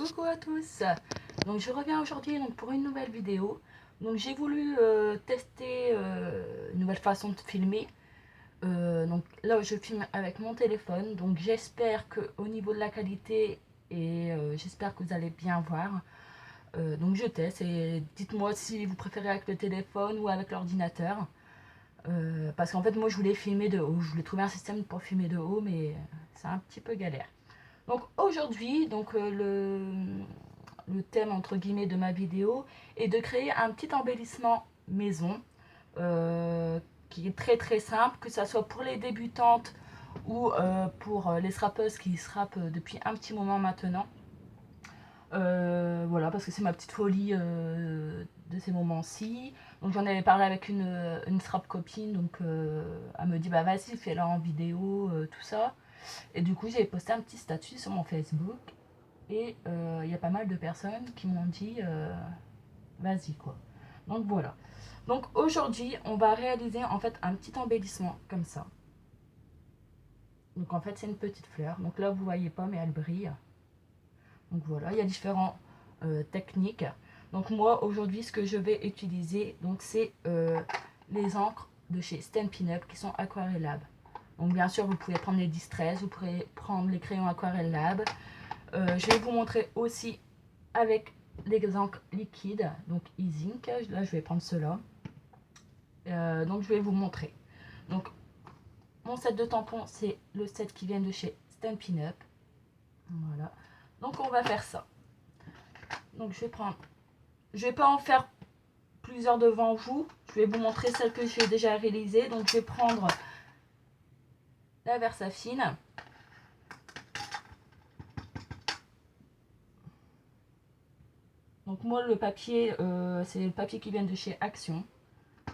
Coucou à tous. Donc je reviens aujourd'hui pour une nouvelle vidéo. Donc j'ai voulu tester une nouvelle façon de filmer. Donc là je filme avec mon téléphone. Donc j'espère que au niveau de la qualité et j'espère que vous allez bien voir. Donc je teste et dites-moi si vous préférez avec le téléphone ou avec l'ordinateur. Parce qu'en fait moi je voulais filmer de haut. Je voulais trouver un système pour filmer de haut, mais c'est un petit peu galère. Donc aujourd'hui, le thème entre guillemets de ma vidéo est de créer un petit embellissement maison euh, qui est très très simple, que ce soit pour les débutantes ou pour les scrappeuses qui scrapent depuis un petit moment maintenant. Voilà, parce que c'est ma petite folie de ces moments-ci. Donc j'en avais parlé avec une scrap copine, donc elle me dit bah vas-y fais-la en vidéo, tout ça. Et du coup j'ai posté un petit statut sur mon Facebook et il y a pas mal de personnes qui m'ont dit vas-y quoi. Donc voilà. Donc aujourd'hui on va réaliser en fait un petit embellissement comme ça. Donc en fait c'est une petite fleur. Donc là vous voyez pas mais elle brille. Donc voilà, il y a différentes techniques. Donc moi aujourd'hui ce que je vais utiliser donc c'est les encres de chez Stampin' Up qui sont aquarellables. Donc bien sûr vous pouvez prendre les Distress, vous pouvez prendre les crayons aquarellables. Je vais vous montrer aussi avec les encres liquides, donc E-Ink. Là je vais prendre cela. Donc je vais vous montrer. Donc mon set de tampons c'est le set qui vient de chez Stampin' Up. Voilà. Donc on va faire ça. Donc je vais prendre. Je vais pas en faire plusieurs devant vous. Je vais vous montrer celle que j'ai déjà réalisée. Donc je vais prendre la Versafine. Donc moi le papier, c'est le papier qui vient de chez Action.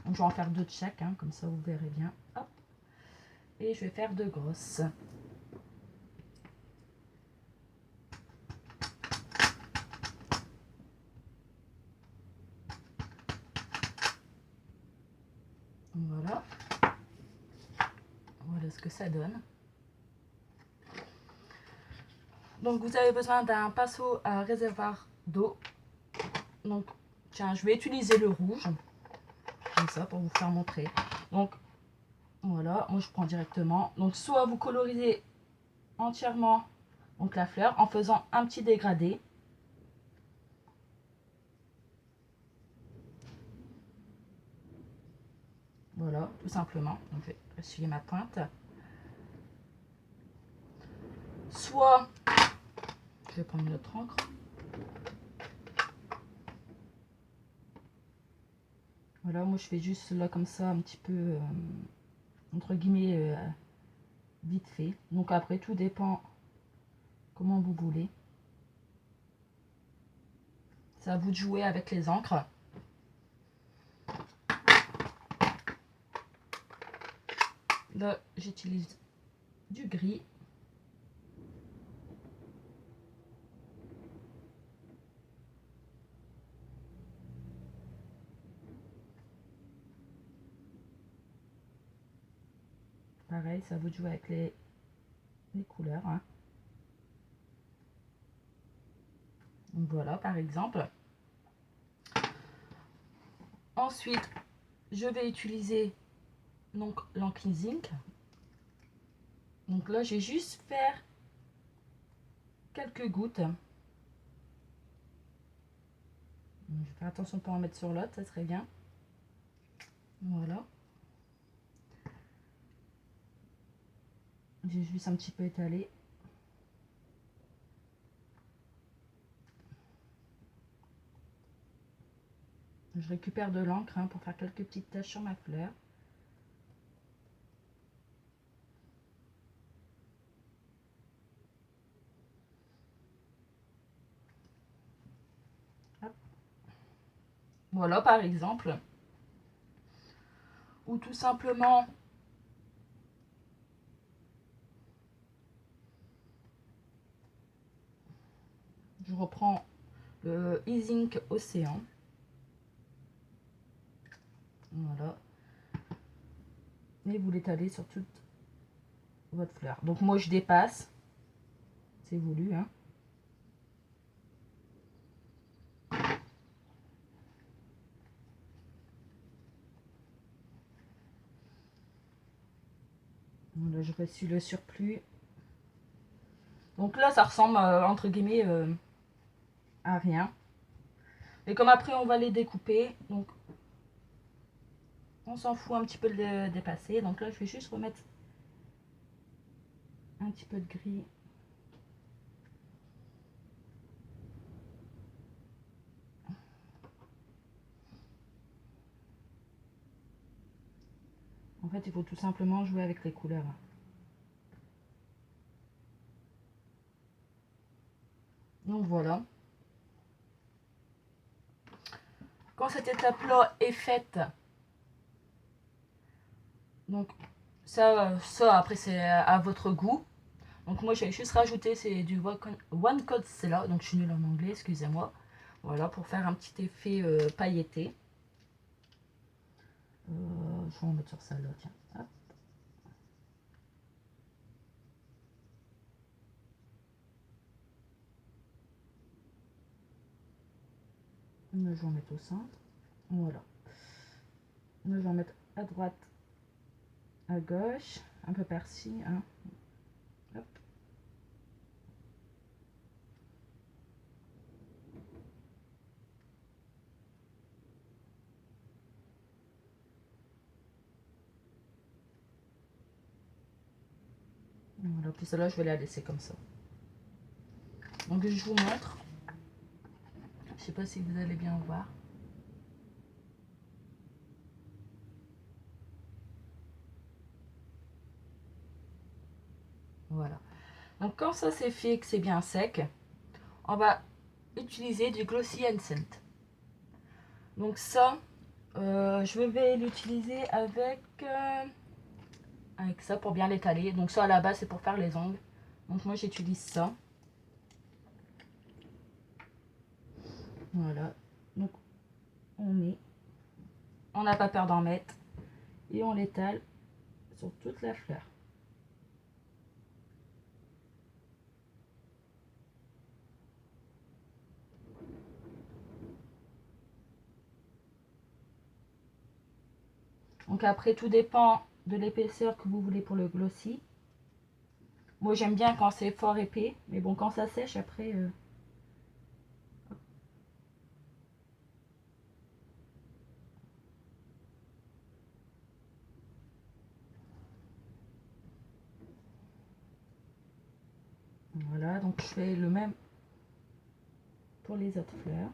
Donc je vais en faire deux de chaque, hein, comme ça vous verrez bien. Hop. Et je vais faire deux grosses. Voilà. Voilà ce que ça donne. Donc vous avez besoin d'un pinceau à réservoir d'eau. Donc tiens, je vais utiliser le rouge. Comme ça pour vous faire montrer. Donc voilà, moi je prends directement. Donc soit vous colorisez entièrement donc la fleur en faisant un petit dégradé. Voilà, tout simplement. Donc je vais essuyer ma pointe. Soit je vais prendre une autre encre. Voilà, moi je fais juste là comme ça un petit peu entre guillemets vite fait. Donc après tout dépend comment vous voulez. C'est à vous de jouer avec les encres. Là j'utilise du gris. Pareil, ça à vous de jouer avec les couleurs. Hein. Donc voilà par exemple. Ensuite, je vais utiliser donc l'encre E-Ink. Donc là, j'ai juste faire quelques gouttes. Je vais faire attention pour en mettre sur l'autre, ça serait bien. Voilà. J'ai juste un petit peu étalé. Je récupère de l'encre hein, pour faire quelques petites taches sur ma fleur. Hop. Voilà par exemple. Ou tout simplement je reprends le E-Ink Océan. Voilà. Et vous l'étalez sur toute votre fleur. Donc moi je dépasse. C'est voulu. Hein. Là, je reçu le surplus. Donc là, ça ressemble, entre guillemets, à rien. Et comme après, on va les découper, donc on s'en fout un petit peu de le dépasser. Donc là, je vais juste remettre un petit peu de gris. En fait, il faut tout simplement jouer avec les couleurs. Donc voilà. Quand cette étape-là est faite, donc ça après c'est à votre goût. Donc moi j'ai juste rajouté c'est du One Code Cella, donc je suis nulle en anglais, excusez-moi. Voilà, pour faire un petit effet pailleté. Je vais en mettre sur ça là, tiens. Hop. Je vais en mettre au centre. Voilà. Je vais en mettre à droite, à gauche, un peu par-ci. Hein. Hop. Voilà, puis celle-là, je vais la laisser comme ça. Donc je vous montre. Je sais pas si vous allez bien voir. Voilà. Donc quand ça c'est fait, que c'est bien sec, on va utiliser du Glossy Scent. Donc ça, je vais l'utiliser avec ça pour bien l'étaler. Donc ça à la base c'est pour faire les ongles. Donc moi j'utilise ça. Voilà. Donc on met, on n'a pas peur d'en mettre et on l'étale sur toute la fleur. Donc après tout dépend de l'épaisseur que vous voulez pour le glossy. Moi j'aime bien quand c'est fort épais, mais bon quand ça sèche après... Voilà, donc je fais le même pour les autres fleurs.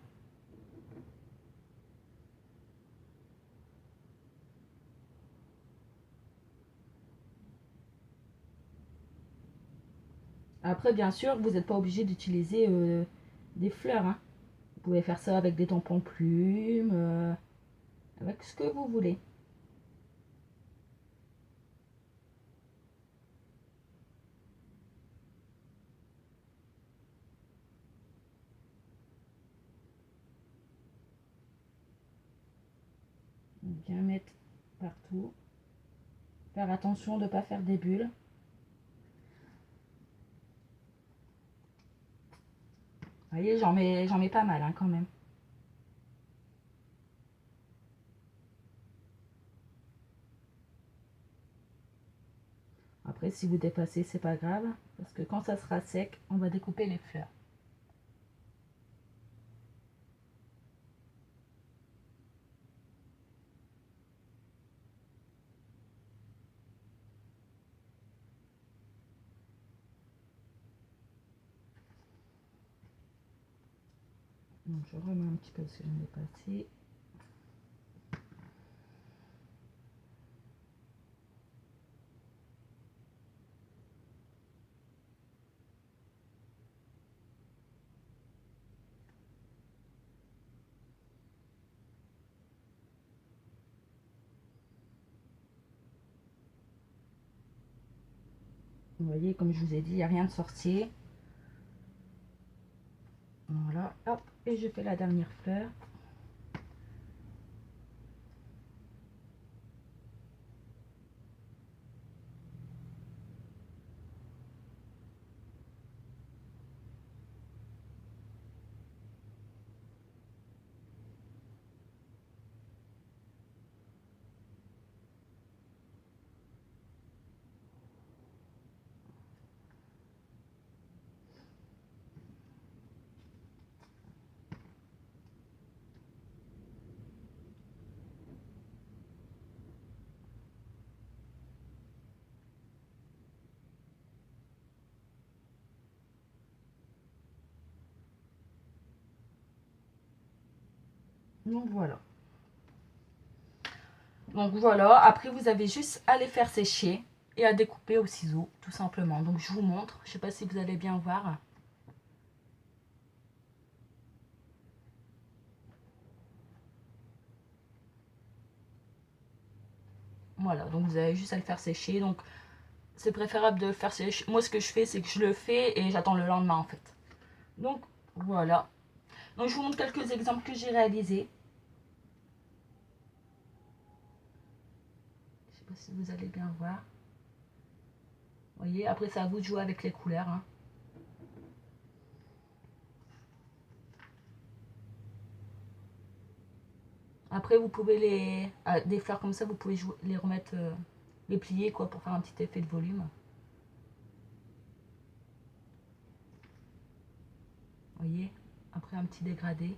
Après, bien sûr, vous n'êtes pas obligé d'utiliser des fleurs. Hein. Vous pouvez faire ça avec des tampons plumes, avec ce que vous voulez. Bien mettre partout. Faire attention de ne pas faire des bulles. Vous voyez, j'en mets pas mal hein, quand même. Après, si vous dépassez, c'est pas grave. Parce que quand ça sera sec, on va découper les fleurs. Donc, je remets un petit peu parce que j'en ai pas assez. Vous voyez, comme je vous ai dit, il n'y a rien de sorcier. Voilà, hop, et je fais la dernière fleur. Donc voilà. Donc voilà, après vous avez juste à les faire sécher et à découper au ciseau, tout simplement. Donc je vous montre, je sais pas si vous allez bien voir. Voilà, donc vous avez juste à le faire sécher. Donc c'est préférable de le faire sécher. Moi ce que je fais, c'est que je le fais et j'attends le lendemain en fait. Donc voilà. Donc je vous montre quelques exemples que j'ai réalisés. Je sais pas si vous allez bien voir. Vous voyez, après c'est à vous de jouer avec les couleurs. Hein. Après vous pouvez des fleurs comme ça, vous pouvez les remettre, les plier quoi pour faire un petit effet de volume. Vous voyez, après un petit dégradé.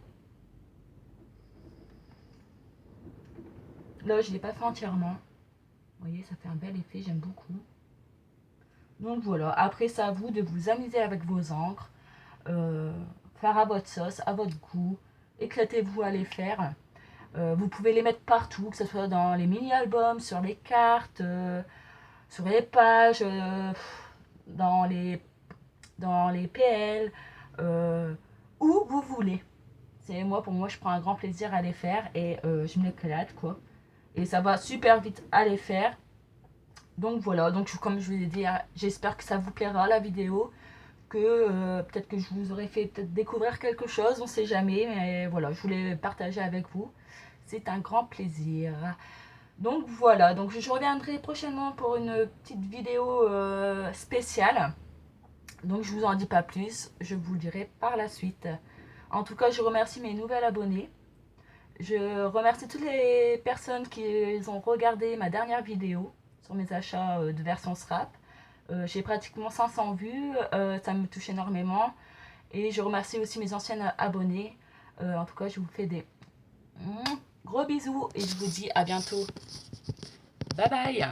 Là je ne l'ai pas fait entièrement. Vous voyez, ça fait un bel effet, j'aime beaucoup. Donc voilà, après c'est à vous de vous amuser avec vos encres. Faire à votre sauce, à votre goût. Éclatez-vous à les faire. Vous pouvez les mettre partout, que ce soit dans les mini-albums, sur les cartes, sur les pages, dans les PL, où vous voulez. Pour moi, je prends un grand plaisir à les faire et je m'éclate quoi. Et ça va super vite à les faire. Donc voilà, donc comme je vous ai dit, j'espère que ça vous plaira la vidéo, que peut-être que je vous aurais fait peut-être découvrir quelque chose, on sait jamais, mais voilà, je voulais partager avec vous. C'est un grand plaisir. Donc voilà, donc je reviendrai prochainement pour une petite vidéo spéciale. Donc je vous en dis pas plus, je vous le dirai par la suite. En tout cas, je remercie mes nouvelles abonnés. Je remercie toutes les personnes qui ont regardé ma dernière vidéo sur mes achats de version SRAP. J'ai pratiquement 500 vues, ça me touche énormément. Et je remercie aussi mes anciennes abonnées. En tout cas, je vous fais des gros bisous et je vous dis à bientôt. Bye bye.